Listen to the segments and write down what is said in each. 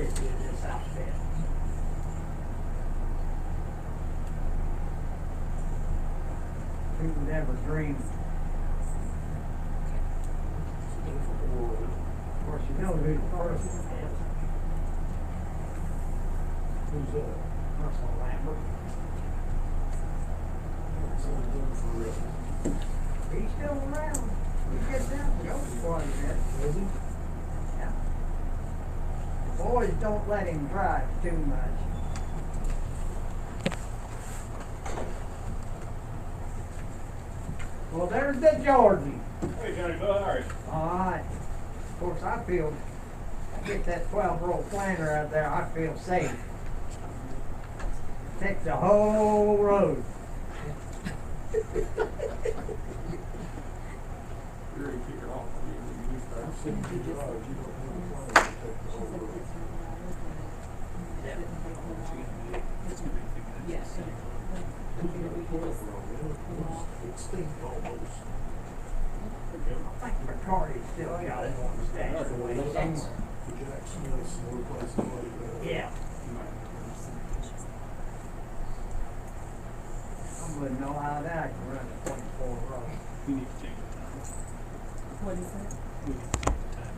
history of this outfit. Who would ever dream? Of course, you know who the person is. Who's that? Russell Lambert. He's still around. He gets out and goes quite a bit. Is he? Yeah. The boys don't let him drive too much. Well, there's the Georgie. Hey, Johnny, Bill, how are you? Alright. Of course, I get that 12-roll planter out there, I feel safe. Takes the whole road. You're ready to kick it off. I'm sitting in the garage, you don't want to take the whole road. Yes. Extinct almost. I think McCarty's still got it stashed away somewhere. The Jack Smiths and other places like that. Yeah. I wouldn't know how that can run a 24 road. We need to take the time. What is that? We need to take the time.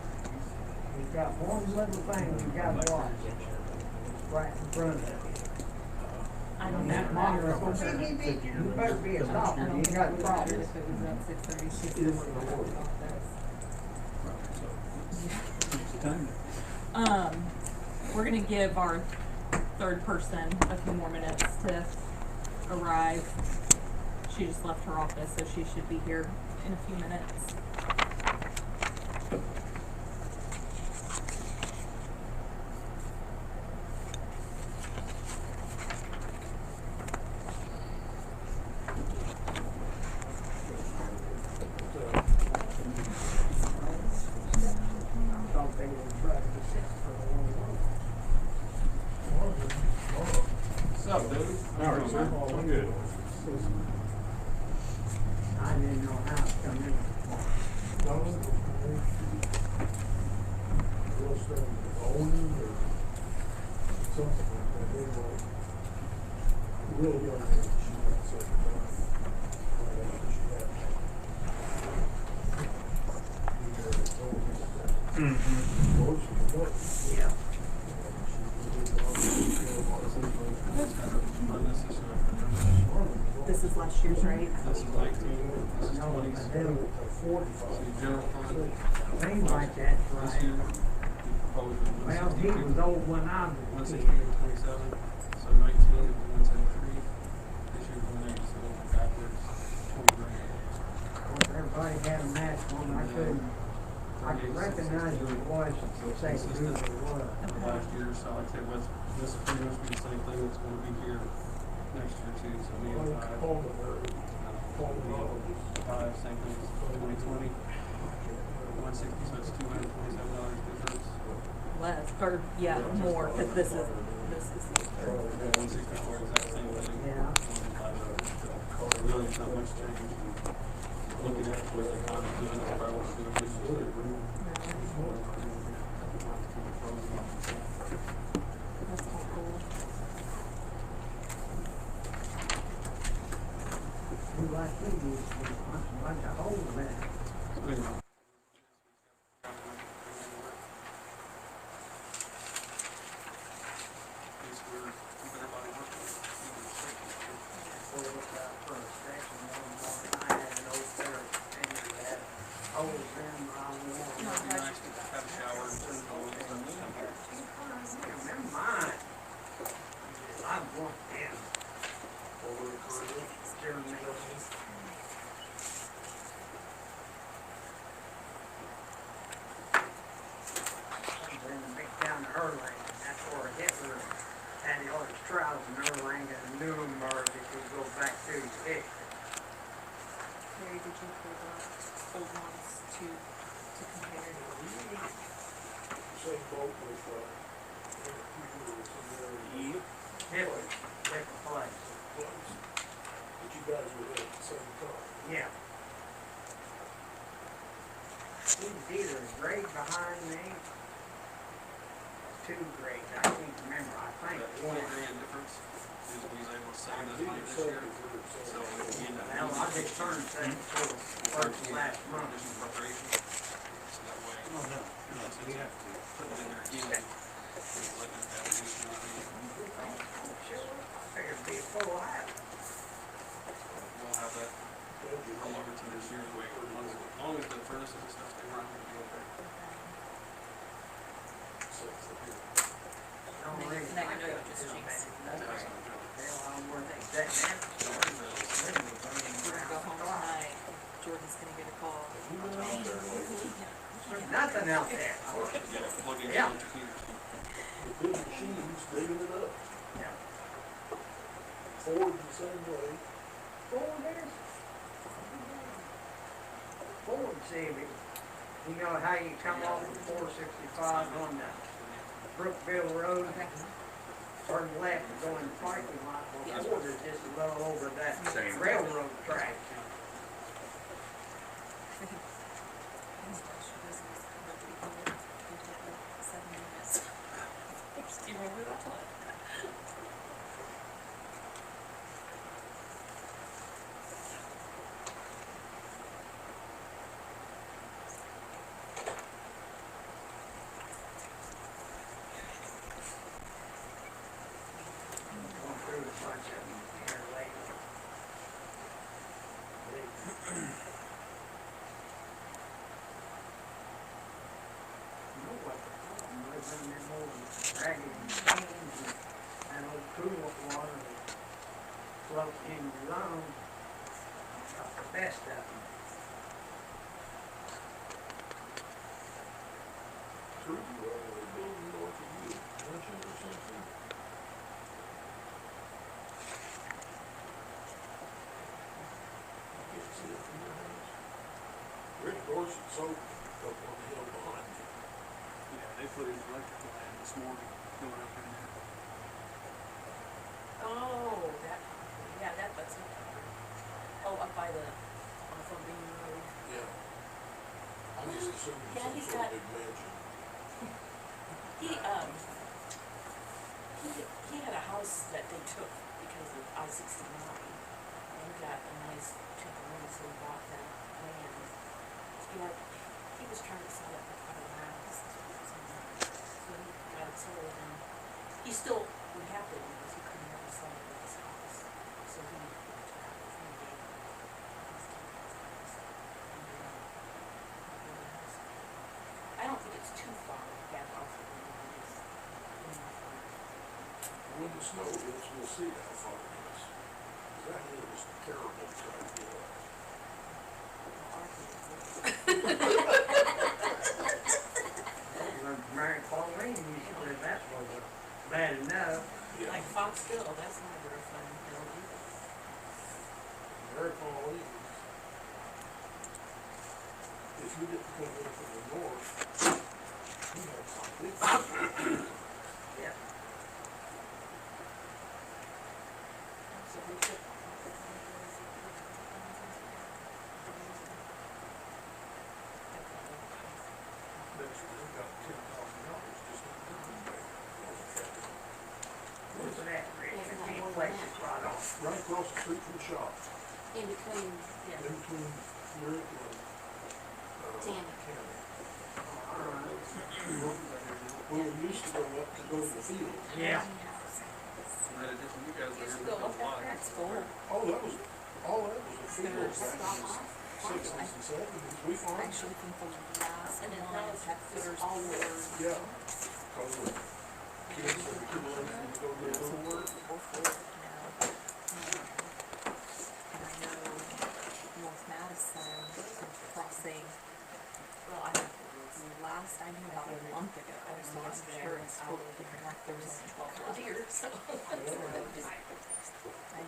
He's got one little thing you gotta watch. Right in front of it. I don't That know. monitor, you better be a stopper, you ain't got problems. If it was at 6:30, she's Right, so, takes the time. We're gonna give our third person a few more minutes to arrive. She just left her office, so she should be here in a few minutes. What's up, dude? How are you, sir? I'm good. I didn't know how to come in. Owning or something like that, anyway. Really young age, she got second time. Right after she had me. He never told me that. Well, she was what? Yeah. This is last year's, right? This is 19, this is No, 20. I didn't. See, general fund. Things like that, This right? year, we proposed Well, he was old when I was. 160 and 27, so 19 and 173. This year's 180, so backwards 20 grand. Of course, everybody had a mask on, I could recognize the voice and say who it was. Last year, so like I said, this is pretty much be the same thing that's going to be here next year too. So me and five, same thing as 2020. 160, so it's $227 difference. Less, or yeah, more, because this is the third. 164, exact same thing. Yeah. Really, it's not much change. Looking at what the economy's doing, that's probably what's doing this year. That's all cool. Who like me, a bunch of holes in it. Yeah. He's either right behind me two grades, I can't remember, I think. That $20,000 difference is we was able to save this money this year. So we end up Well, I just turned 74 first last month. additional appropriation. So that way, Oh, no, no, we have to. put it in there again. We're letting it have additional money. Sure, I figured it'd be a full house. We'll have that roll over to this year's wait. As long as the furnaces and stuff stay running, we'll be okay. Don't Make- reason make I a note, couldn't just do jinx that. it. That's not a joke. Hell, I'm worth it. That man, We're gonna go home tonight. Jordan's gonna get a call. There's nothing out there. Yeah, plug in Yeah. your computers. The big machines digging it up. Yeah. Ford the same way. Ford is. Ford Civic. You know how you come off of 465 on the Brookville Road? Okay. Turn left and go in the parking lot. Yeah. Well, Ford is just a little over that Same. railroad track. Do you remember that one? Going through a bunch of them here lately. You know what the problem was in them old ragged machines and that old coolant water that floats in your lungs? Got the best of them. True, they building north of you, Junction or something. I can't see it from your house. Rick Dorsey sold up on the hill behind me. Yeah, they put in electrical line this morning, going up in there. Oh, that, yeah, that's it. Oh, up by the, off of Bean Road. Yeah. I just assumed Yeah, it's he's some sort got- of big mansion. He had a house that they took because of I-69. And he got a nice chunk of land, so he bought that land. You know, he was trying to sell it for $5,000. So he got it sold and he still would have to because he could never sell it with his house. So he retired from the game. I don't think it's too far back off of the lines. When the snow hits, we'll see how far it is. 'Cause that hill is terrible to try to get up. Mary Pauline used to live that was bad enough. Yeah. Like Foxville, that's not a very fun hill either. Very far east. If you didn't come in from the north, you had some big. Yeah. So we took. Next year, they got $10,000 just in the bank. Where's it at, Rick? Any places right off. Right across the street from the shop, In between, in yeah, between Rick and, Tammy. Tammy. Alright. Well, we used to go up to go to the field. Yeah. And that addition, you guys are Used to in go the up that lot. there, it's full. Oh, that was a field There's back stop in off. the sixties and seventies. We I farmed. actually think the last And then one now it's had it's footers all before. wood. Yeah. Cause the kids would come in and go do a little work. And I know North Madison crossing, well, I think last I knew about a month ago, so I'm sure it's totally different, like there's only 12 Deer, so. I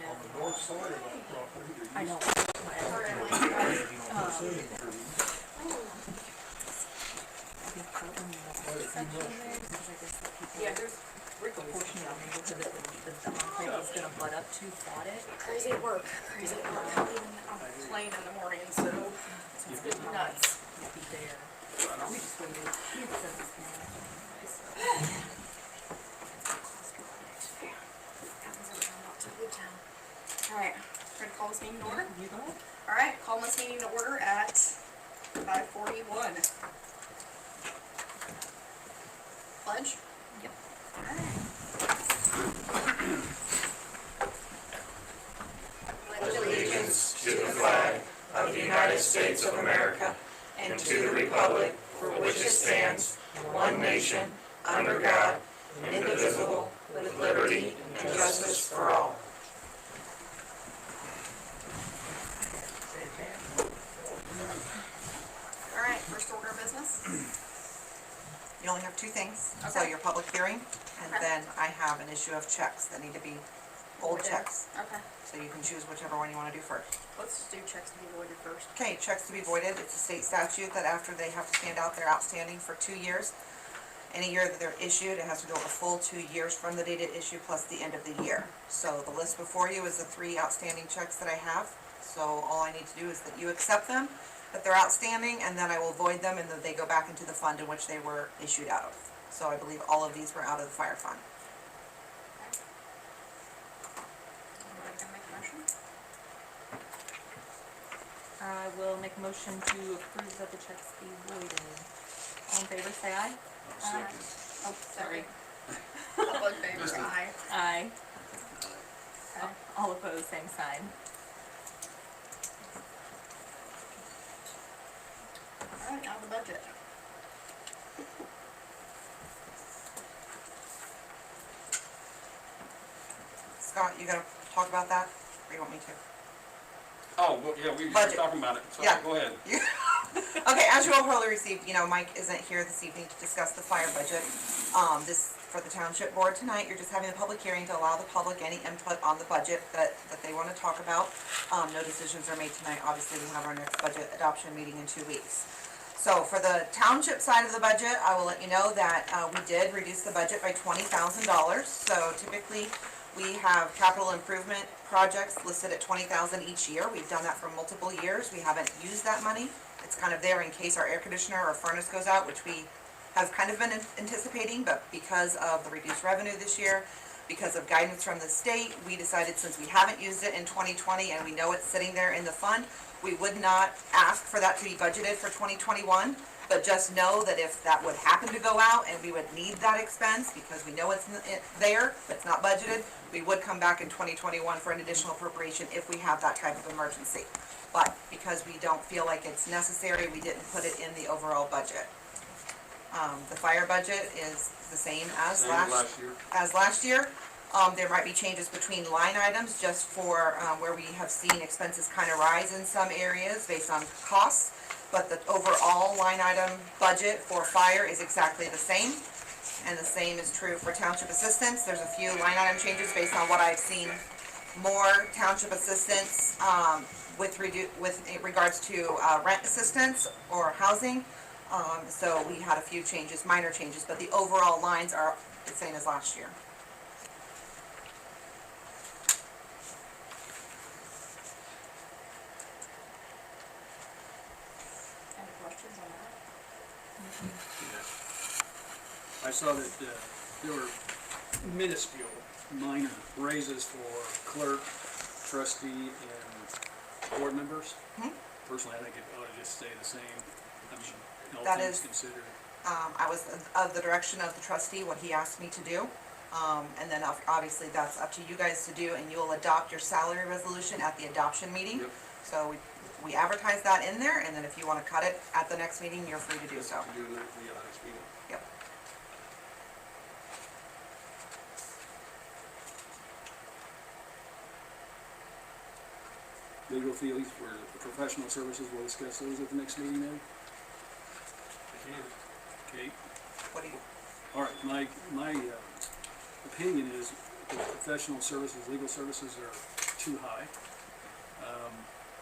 know. On the north side of that property, there I know. used to be Yeah, there's The portion of the neighborhood that the concrete is gonna butt up to bought it. crazy at work, crazy at work. I'm playing in the morning, so it's good nuts. Be there. We just waited. meeting to order? You go ahead. All right, calling this meeting to order at 5:41. Pledge? Yep. All right. Pledge allegiance to the flag of the United States of America and to the republic for which it stands, one nation, under God, indivisible, with liberty and justice for all. All right, first order of business. You only have two things, so Okay. your public hearing, and Okay. then I have an issue of checks that need to be old Voided. checks, Okay, so you can choose whichever one you wanna do first. let's do checks to be voided first. Okay, checks to be voided, it's a state statute that after they have to stand out, they're outstanding for 2 years. Any year that they're issued, it has to go a full 2 years from the date it issued plus the end of the year. So the list before you is the 3 outstanding checks that I have, so all I need to do is that you accept them, that they're outstanding, and then I will void them, and then they go back into the fund in which they were issued out of. So I believe all of these were out of the fire fund. Anybody gonna make a motion? I will make a motion to approve that the checks be voided. All in favor, say aye. Oh, sorry. All in favor, Just a- aye. Aye. Okay. All opposed, same sign. All right, now the budget. Scott, you gonna talk about that, or you want me to? Oh, well, yeah, we were Budget. talking about it, so Yeah. go ahead. Okay, as you all probably received, Mike isn't here this evening to discuss the fire budget. This, for the township board tonight, you're just having a public hearing to allow the public any input on the budget that they wanna talk about. No decisions are made tonight, obviously we have our next budget adoption meeting in 2 weeks. So for the township side of the budget, I will let you know that, we did reduce the budget by $20,000. So typically, we have capital improvement projects listed at $20,000 each year. We've done that for multiple years. We haven't used that money. It's kind of there in case our air conditioner or furnace goes out, which we have kind of been anticipating, but because of the reduced revenue this year, because of guidance from the state, we decided since we haven't used it in 2020 and we know it's sitting there in the fund, we would not ask for that to be budgeted for 2021. But just know that if that would happen to go out and we would need that expense, because we know it's there, but it's not budgeted, we would come back in 2021 for an additional appropriation if we have that type of emergency. But because we don't feel like it's necessary, we didn't put it in the overall budget. The fire budget is the same as Same as last year. There might be changes between line items just for where we have seen expenses kind of rise in some areas based on costs. But the overall line item budget for fire is exactly the same. And the same is true for township assistance. There's a few line item changes based on what I've seen. More township assistance with regards to rent assistance or housing. So we had a few changes, minor changes, but the overall lines are the same as last year. Any questions on that? I saw that there were minuscule, minor raises for clerk, trustee, and board members. Mhm. Personally, I think it ought to just stay the same. I mean, all That things is- considered. I was of the direction of the trustee, what he asked me to do. And then obviously that's up to you guys to do, and you'll adopt your salary resolution at the adoption meeting. Yep. So we advertise that in there, and then if you wanna cut it at the next meeting, you're free to do so. To do the next meeting. Yep. Legal fees for the professional services, we'll discuss those at the next meeting then. I can. Okay. What do you, All right, my opinion is that professional services, legal services are too high.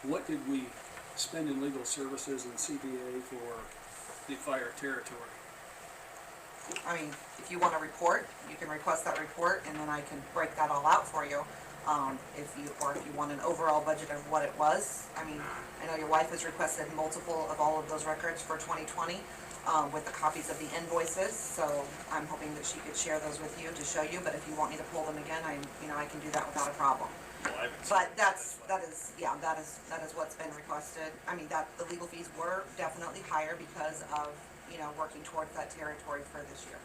What did we spend in legal services and CPA for the fire territory? I mean, if you want a report, you can request that report, and then I can break that all out for you. If you want an overall budget of what it was. I mean, I know your wife has requested multiple of all of those records for 2020, with the copies of the invoices, so I'm hoping that she could share those with you to show you, but if you want me to pull them again, I can do that without a problem. But that is what's been requested. I mean, the legal fees were definitely higher because of, working towards that territory for this year.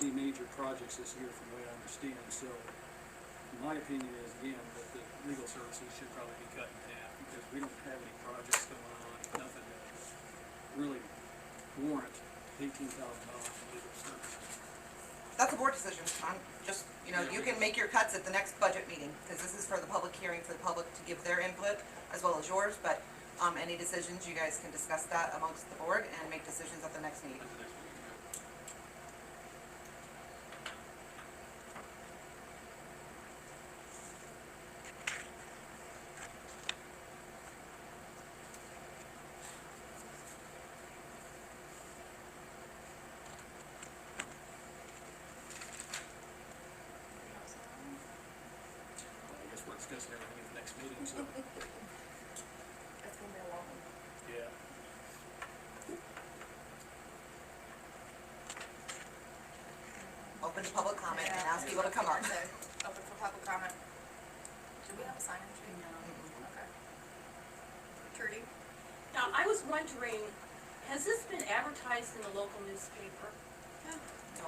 Any major projects this year from the way I understand, so my opinion is, again, that the legal services should probably be cut in half, because we don't have any projects going on, nothing to really warrant $18,000 in legal services. That's a board decision. I'm just, you can make your cuts at the next budget meeting, because this is for the public hearing, for the public to give their input, as well as yours, but, any decisions, you guys can discuss that amongst the board and make decisions at the next meeting. I guess we're discussing everything at the next meeting, so, That's gonna be a long one. yeah. Open to public comment and ask people to come up. Open for public comment. Do we have a sign in tree? No. Okay. Trudy? Now, I was wondering, has this been advertised in the local newspaper? No.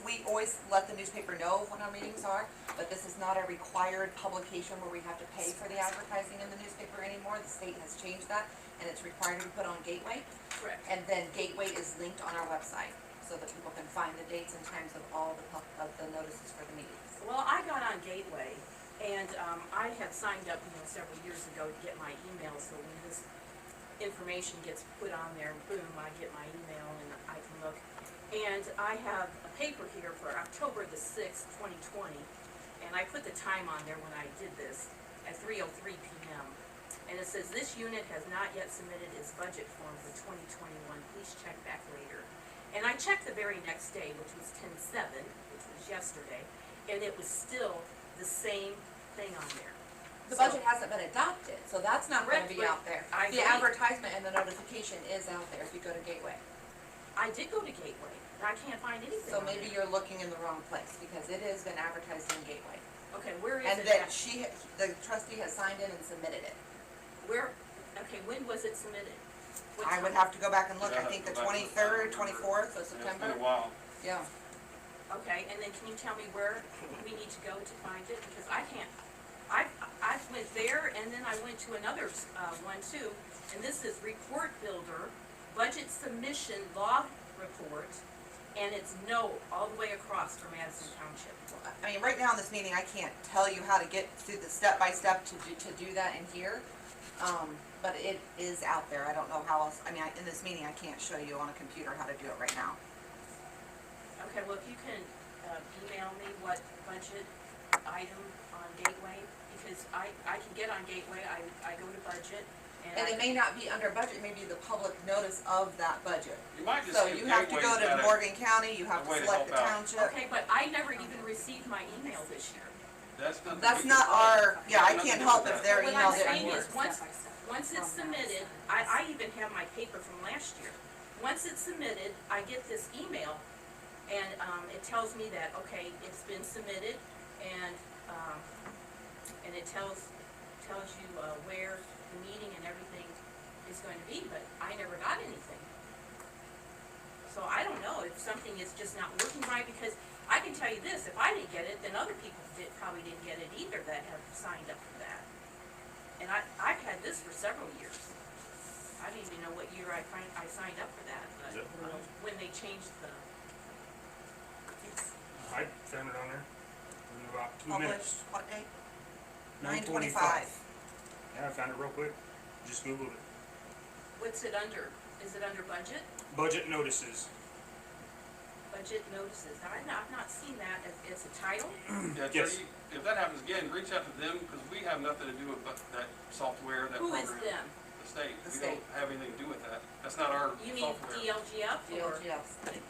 We always let the newspaper know when our meetings are, but this is not a required publication where we have to pay for the advertising in the newspaper anymore. The state has changed that, and it's required to be put on Gateway. Correct. And then Gateway is linked on our website, so that people can find the dates and times of all of the notices for the meetings. Well, I got on Gateway, and I had signed up, several years ago to get my email, so when this information gets put on there, boom, I get my email and I can look. And I have a paper here for October the 6th, 2020, and I put the time on there when I did this, at 3:03 p.m. And it says, this unit has not yet submitted its budget form for 2021, please check back later. And I checked the very next day, which was 10/7, which was yesterday, and it was still the same thing on there. The budget hasn't been adopted, so that's not gonna be out there. I The agree. advertisement and the notification is out there if you go to Gateway. I did go to Gateway, and I can't find anything So on maybe there. you're looking in the wrong place, because it has been advertised in Gateway. Okay, where is And it then at? the trustee has signed in and submitted it. Okay, when was it submitted? What I would time? have to go back and look, I Yeah, think the go back and look. 23rd, 24th of It's been September. a while. Yeah. Okay, and then can you tell me where we need to go to find it? Because I can't, I went there, and then I went to another one too, and this is Report Builder, Budget Submission Law Report, and it's no, all the way across for Madison Township. I mean, right now in this meeting, I can't tell you how to get through the step-by-step to do that in here. But it is out there. I don't know how else, in this meeting, I can't show you on a computer how to do it right now. Okay, well, if you can email me what budget item on Gateway, because I can get on Gateway, I go to budget, And it may not be under budget, it may be the public notice of that budget. You might just So give you have to go Gateway's got to a- Morgan County, you have a way to to select the help out. township. Okay, but I never even received my email this year. That's nothing. That's we not can- our, yeah, I Nothing to can't do help with if that. their What email I'm saying didn't is, work. once it's submitted, I even have my paper from last year. Once it's submitted, I get this email, and it tells me that, okay, it's been submitted, and it tells you where the meeting and everything is going to be, but I never got anything. So I don't know if something is just not working right, because I can tell you this, if I didn't get it, then other people probably didn't get it either that have signed up for that. And I've had this for several years. I didn't even know what year I signed up for that, but when they changed the. I found it on there in about 2 Published, minutes. what date? 9:25. Yeah, I found it real quick. Just Googled it. What's it under? Is it under budget? Budget notices. Budget notices. Now, I've not seen that as a title. Yeah, Yes. Terry, if that happens again, reach out to them, because we have nothing to do with that software, that Who program. is them? The state. The We state. don't have anything to do with that. That's not our You mean software. DLGF or? DLGF. Okay.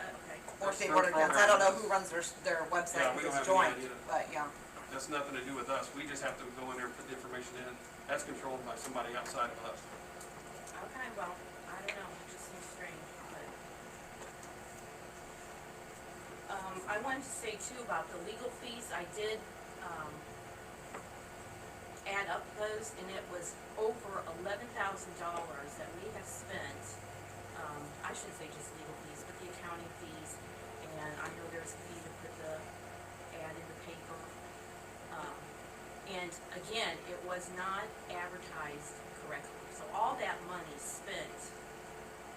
Or state Their board of accounts. I don't know program. who runs their Yeah, website, we because don't it's have any joint, idea. but yeah. That's nothing to do with us. We just have to go in there and put the information in. That's controlled by somebody outside of us. Okay, well, I don't know, it just seems strange, but. I wanted to say too about the legal fees, I did, add up those, and it was over $11,000 that we have spent. I shouldn't say just legal fees, but the accounting fees, and I know there's a fee to put the ad in the paper. And again, it was not advertised correctly, so all that money spent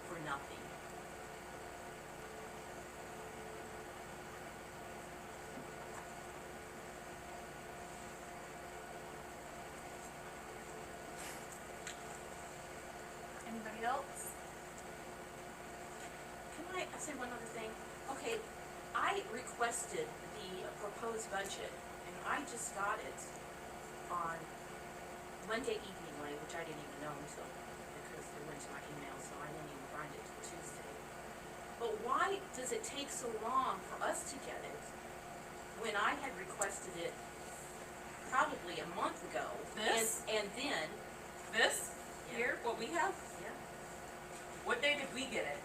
for nothing. Anybody else? Can I say one other thing? Okay, I requested the proposed budget, and I just got it on Monday evening, which I didn't even know until, because it went to my email, so I didn't even find it till Tuesday. But why does it take so long for us to get it, when I had requested it probably a month ago? This? And then, This Yeah. here, what we have, yeah, what day did we get it?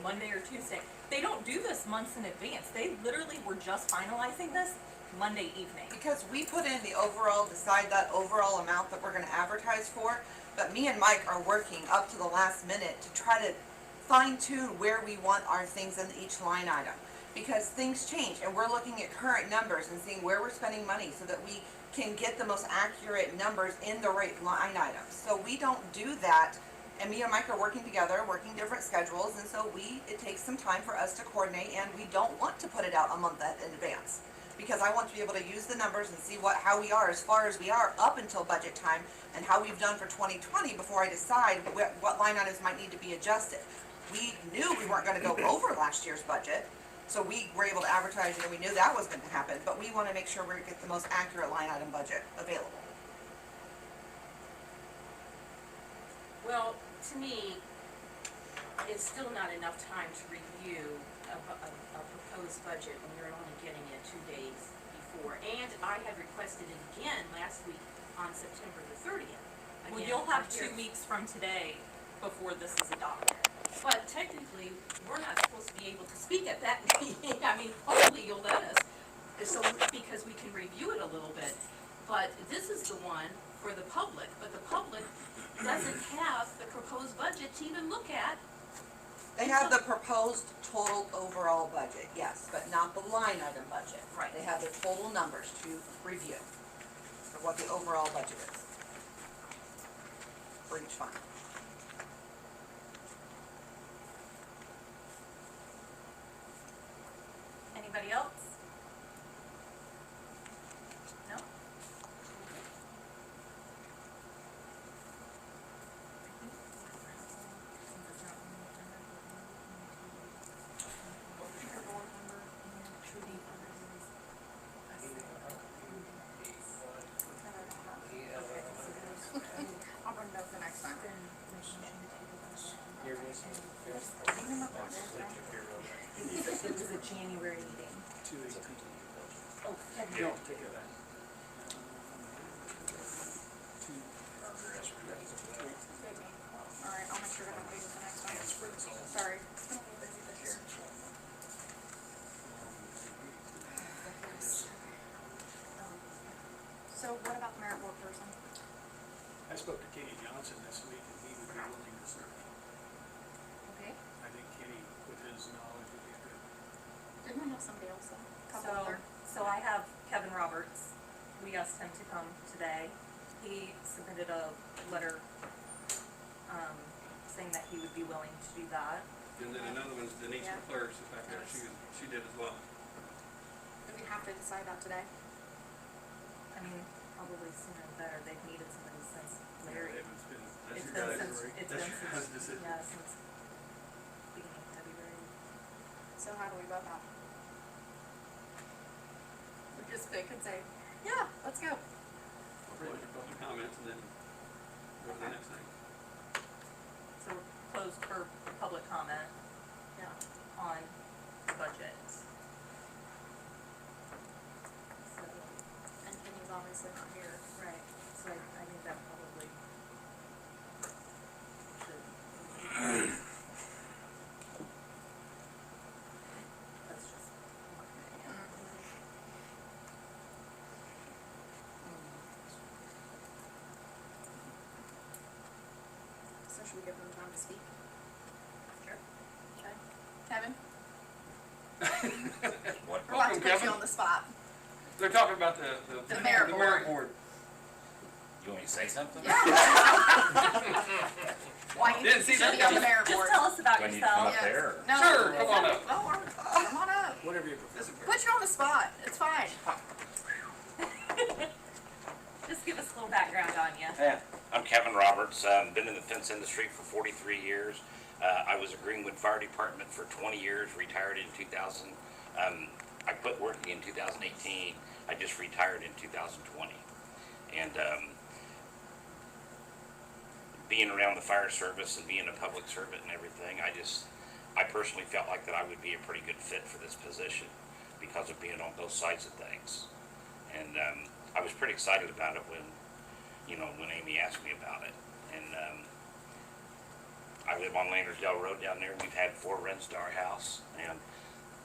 Monday or Tuesday. They don't do this months in advance. They literally were just finalizing this Monday evening. Because we put in the overall, decide that overall amount that we're gonna advertise for, but me and Mike are working up to the last minute to try to fine tune where we want our things in each line item. Because things change, and we're looking at current numbers and seeing where we're spending money so that we can get the most accurate numbers in the right line items. So we don't do that, and me and Mike are working together, working different schedules, and so it takes some time for us to coordinate, and we don't want to put it out a month in advance. Because I want to be able to use the numbers and see how we are as far as we are up until budget time, and how we've done for 2020 before I decide what line items might need to be adjusted. We knew we weren't gonna go over last year's budget, so we were able to advertise, and we knew that was gonna happen, but we wanna make sure we get the most accurate line item budget available. well, to me, it's still not enough time to review a proposed budget when you're only getting it 2 days before. And I had requested it again last week on September the 30th. Well, Again, you'll have here. 2 weeks from today before this is adopted. But technically, we're not supposed to be able to speak at that meeting. I mean, hopefully you'll let us, so, because we can review it a little bit. But this is the one for the public, but the public doesn't have the proposed budget to even look at. They have the proposed total overall budget, yes, but not the line item budget. Right. They have the total numbers to review for what the overall budget is for each fund. Anybody else? No? I'll bring those the next time. It was a January meeting. 218. Oh, No, take care of that. Alright, I'll make sure to have these the next time. Sorry. It's been a little busy this year. So what about the merit board person? I spoke to Kenny Johnson this week, and he would be willing to serve. Okay. I think Kenny, with his knowledge, would be good. Didn't we have somebody else though? Couple So, other. so I have Kevin Roberts. We asked him to come today. He submitted a letter, saying that he would be willing to do that. And then another one's Denise Yeah. McClure, she's back there, she did as well. Do we have to decide that today? I mean, probably sooner the better. They've needed somebody since Larry. It's been, that's It's your been guys', since, it's that's been your guys' since, decision. yeah, since beginning of February. So how do we vote that? We just pick and say, yeah, let's go. We'll put your public comments and then go to the next thing. So we're closed for public comment yeah. on the budget. So, And Kenny's obviously not here. right, so I think that probably should. That's just should we give them time to speak? Sure. Okay. Kevin, What? we're about to Welcome, put you Kevin. on the spot. They're talking about the mayor board. You want me to say something? Why you Didn't think see you should be that on the mayor Just board? tell us about Do I need to come yourself. up there? Or? No. Sure, come on up. No, come on up. Whatever you prefer. Put you on the spot. It's fine. Just give us a little background on you. Yeah. I'm Kevin Roberts. Been in the fence industry for 43 years. I was a Greenwood Fire Department for 20 years, retired in 2000. I quit working in 2018. I just retired in 2020. And being around the fire service and being a public servant and everything, I personally felt like that I would be a pretty good fit for this position because of being on both sides of things. And I was pretty excited about it when Amy asked me about it. And I live on Landersdale Road down there. We've had 4 runs to our house, and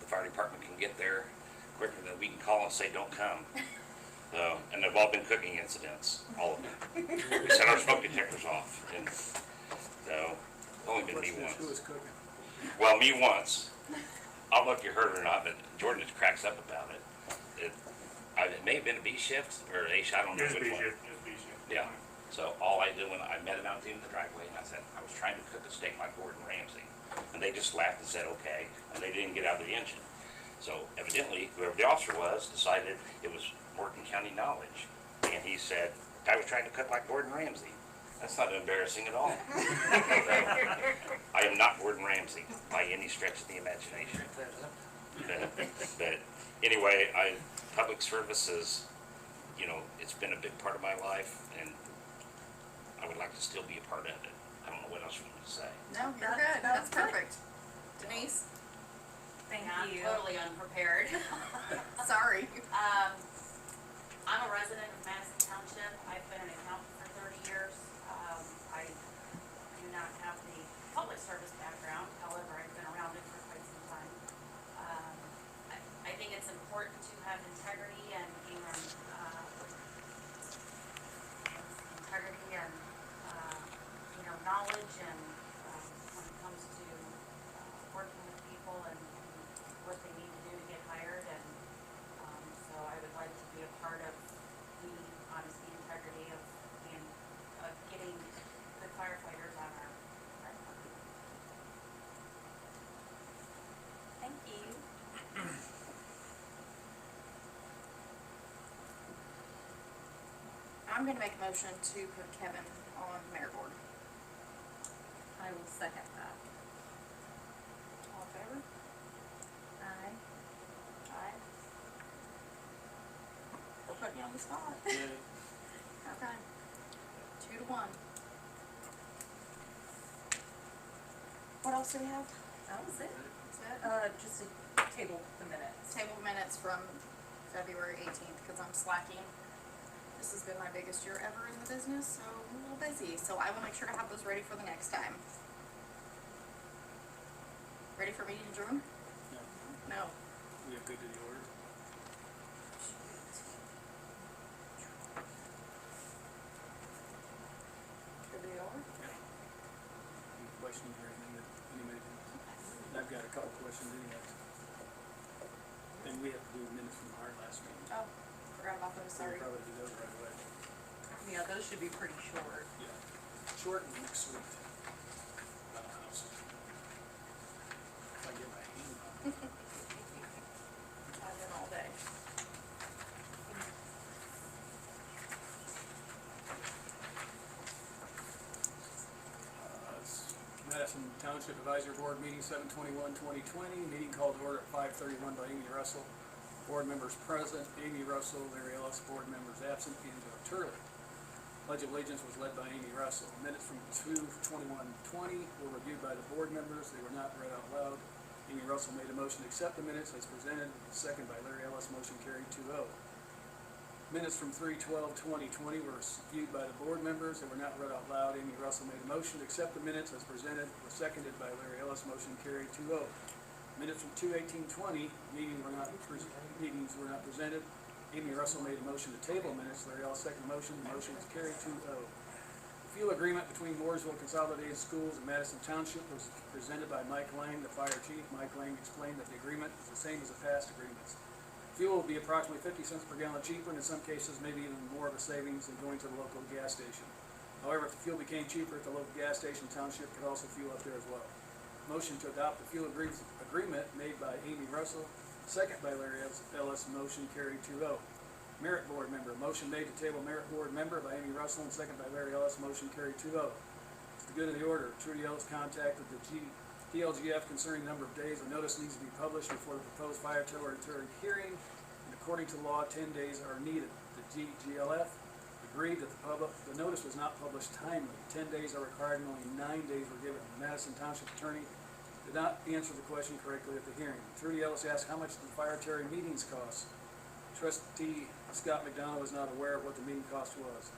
the fire department can get there quicker than we can call and say, don't come. And they've all been cooking incidents, all of them. We set our smoke detectors off, and so, it's only been me Who once. was cooking? Well, me once. I don't know if you heard it or not, but Jordan just cracks up about it. It may have been a B shift or A shift, I don't know which one. Yeah. So all I did when I met him out in the driveway, and I said, I was trying to cook a steak like Gordon Ramsay. And they just laughed and said, okay, and they didn't get out of the engine. So evidently, whoever the officer was decided it was Morgan County knowledge. And he said, I was trying to cook like Gordon Ramsay. That's not embarrassing at all. I am not Gordon Ramsay by any stretch of the imagination. But anyway, public services, it's been a big part of my life, and I would like to still be a part of it. I don't know what else you want me to say. No, you're good. That's perfect. Denise, Thank I'm you. totally unprepared. sorry. I'm a resident of Madison Township. I've been an accountant for 30 years. I do not have the public service background, however, I've been around it for quite some time. I think it's important to have integrity and knowledge and when it comes to working with people and what they need to do to get hired, and so I would like to be a part of the honesty, integrity of getting good firefighters on our department. Thank you. I'm gonna make a motion to put Kevin on mayor board. I will second that. All in favor? Aye. Aye. We're putting you on the spot. Okay. 2-1. What else do we have? That was it. That's it? Just to table the minutes. Table minutes from February 18th, because I'm slacking. This has been my biggest year ever in the business, so I'm a little busy. So I will make sure to have those ready for the next time. Ready for meeting adjourned? No. No. We have good to the order. Good to go? Any questions or anything that anybody can? I've got a couple questions anyway. And we have to do minutes from our last meeting. Oh, forgot about those, So we'll sorry. probably do those right away. Yeah, those should be pretty short. Yeah. Short and sweet. If I get my hand on it. I've been all day. It's Madison Township Advisory Board meeting 7/21/2020. Meeting called to order at 5:31 by Amy Russell. Board members present: Amy Russell, Larry Ellis. Board members absent: Angela Turley. Pledge of Allegiance was led by Amy Russell. Minutes from 2/21/20 were reviewed by the board members. They were not read out loud. Amy Russell made a motion to accept the minutes as presented. Second by Larry Ellis. Motion carried 2-0. Minutes from 3/12/2020 were reviewed by the board members. They were not read out loud. Amy Russell made a motion to accept the minutes as presented. Was seconded by Larry Ellis. Motion carried 2-0. Minutes from 2/18/20 meetings were not presented. Amy Russell made a motion to table minutes. Larry Ellis seconded the motion. The motion was carried 2-0. fuel agreement between Mooresville Consolidated Schools and Madison Township was presented by Mike Lang, the fire chief. Mike Lang explained that the agreement is the same as the past agreements. Fuel will be approximately 50 cents per gallon cheaper, and in some cases maybe even more of a savings than going to the local gas station. However, if the fuel became cheaper at the local gas station, Township could also fuel up there as well. Motion to adopt the fuel agreement made by Amy Russell, second by Larry Ellis, motion carried 2-0. Merit Board member, motion made to table Merit Board member by Amy Russell and second by Larry Ellis, motion carried 2-0. To the good of the order, Trudy Ellis contacted the DLGF concerning the number of days a notice needs to be published before the proposed fire territory hearing, and according to law, 10 days are needed. The DGLF agreed that the notice was not published timely. 10 days are required and only 9 days were given. The Madison Township attorney did not answer the question correctly at the hearing. Trudy Ellis asked how much the fire territory meetings cost. Trustee Scott McDonald was not aware of what the meeting cost was.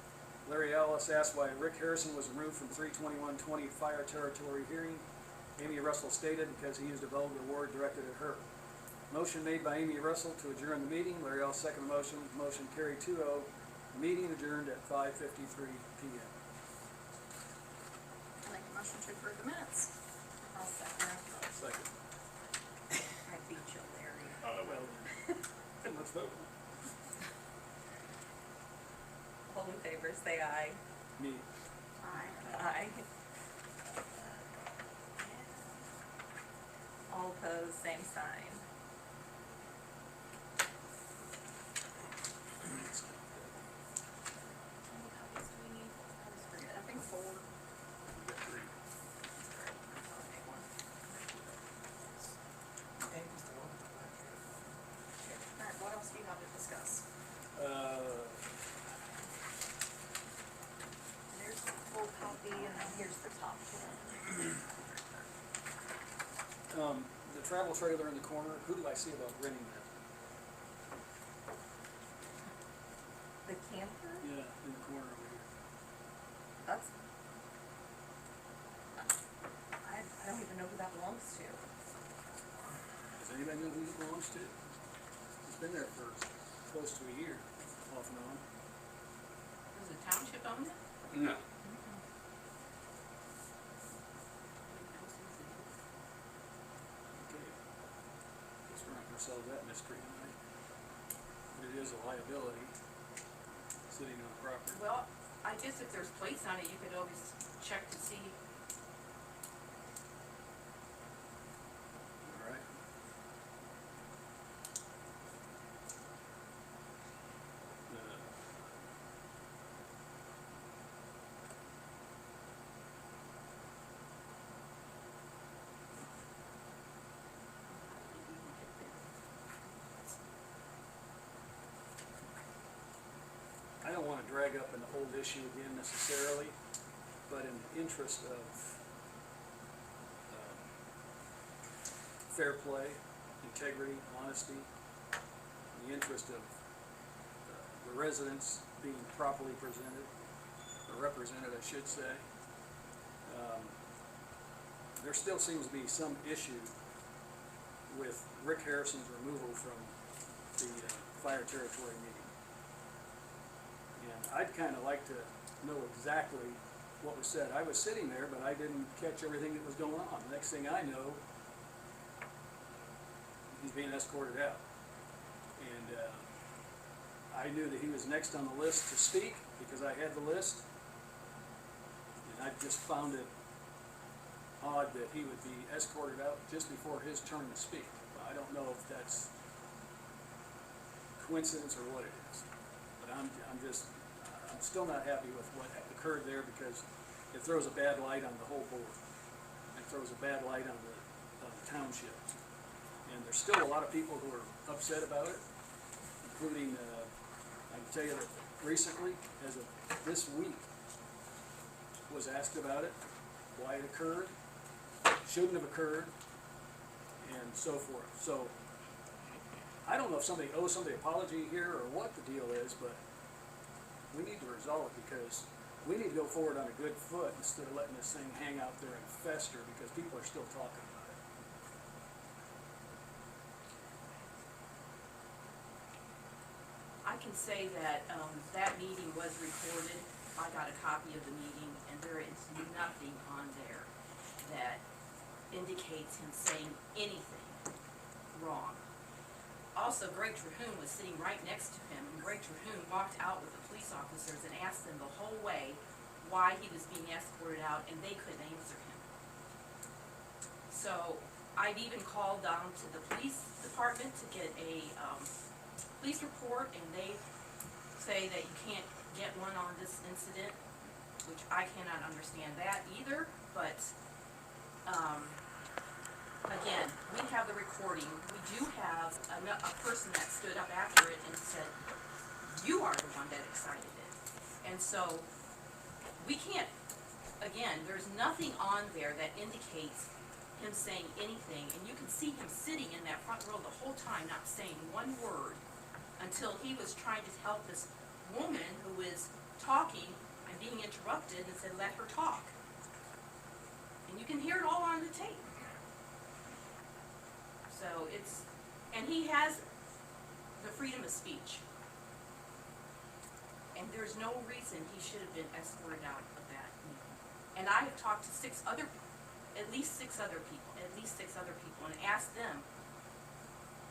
Larry Ellis asked why Rick Harrison was removed from 32120 fire territory hearing. Amy Russell stated because he used a vulgar word directed at her. Motion made by Amy Russell to adjourn the meeting. Larry Ellis second the motion. Motion carried 2-0. Meeting adjourned at 5:53 p.m. I'll make a motion to approve the minutes. I'll second. Second. I beat you, Larry. Well, then let's vote. All in favor, say aye. Me. Aye. Aye. All opposed, same sign. How many copies do we need? I always forget. I think 4. Alright, what else do you have to discuss? There's the full copy, and then here's the top one. The travel trailer in the corner, who do I see about renting that? The camper? Yeah, in the corner over here. That's. I don't even know who that belongs to. Does anybody know who it belongs to? It's been there for close to a year, off and on. Does the township own it? No. Okay. Guess we're not gonna solve that mystery tonight. But it is a liability sitting on the property. Well, I guess if there's plates on it, you could always check to see. All right. I don't want to drag up an old issue again necessarily, but in the interest of fair play, integrity, honesty, in the interest of the residents being properly presented, or represented, I should say, there still seems to be some issue with Rick Harrison's removal from the fire territory meeting. And I'd kind of like to know exactly what was said. I was sitting there, but I didn't catch everything that was going on. The next thing I know, he's being escorted out. And I knew that he was next on the list to speak because I had the list. And I just found it odd that he would be escorted out just before his turn to speak. I don't know if that's coincidence or what it is. But I'm still not happy with what occurred there because it throws a bad light on the whole board. It throws a bad light on the township. And there's still a lot of people who are upset about it, including, I can tell you that recently, as of this week, was asked about it, why it occurred, shouldn't have occurred, and so forth. So, I don't know if somebody owes somebody an apology here or what the deal is, but we need to resolve it because we need to go forward on a good foot instead of letting this thing hang out there and fester because people are still talking about it. I can say that, that meeting was recorded, I got a copy of the meeting, and there is nothing on there that indicates him saying anything wrong. Also, Greg Terhune was sitting right next to him, and Greg Terhune walked out with the police officers and asked them the whole way why he was being escorted out, and they couldn't answer him. So, I've even called down to the police department to get a, police report, and they say that you can't get one on this incident, which I cannot understand that either, but, again, we have the recording. We do have a person that stood up after it and said, you are the one that excited it. And so, we can't, again, there's nothing on there that indicates him saying anything, and you can see him sitting in that front row the whole time, not saying one word, until he was trying to help this woman who was talking and being interrupted, and said, let her talk. And you can hear it all on the tape. So it's, and he has the freedom of speech. And there's no reason he should have been escorted out of that meeting. And I have talked to at least six other people, and asked them,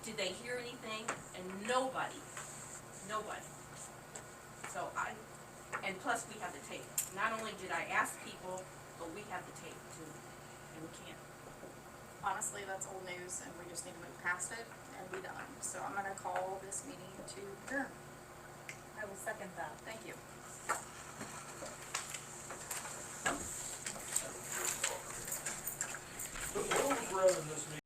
did they hear anything? And nobody. So and plus we have the tape. Not only did I ask people, but we have the tape too, and we can't. Honestly, that's old news, and we just need to move past it and be done. So I'm gonna call this meeting to adjourn. I will second that. Thank you.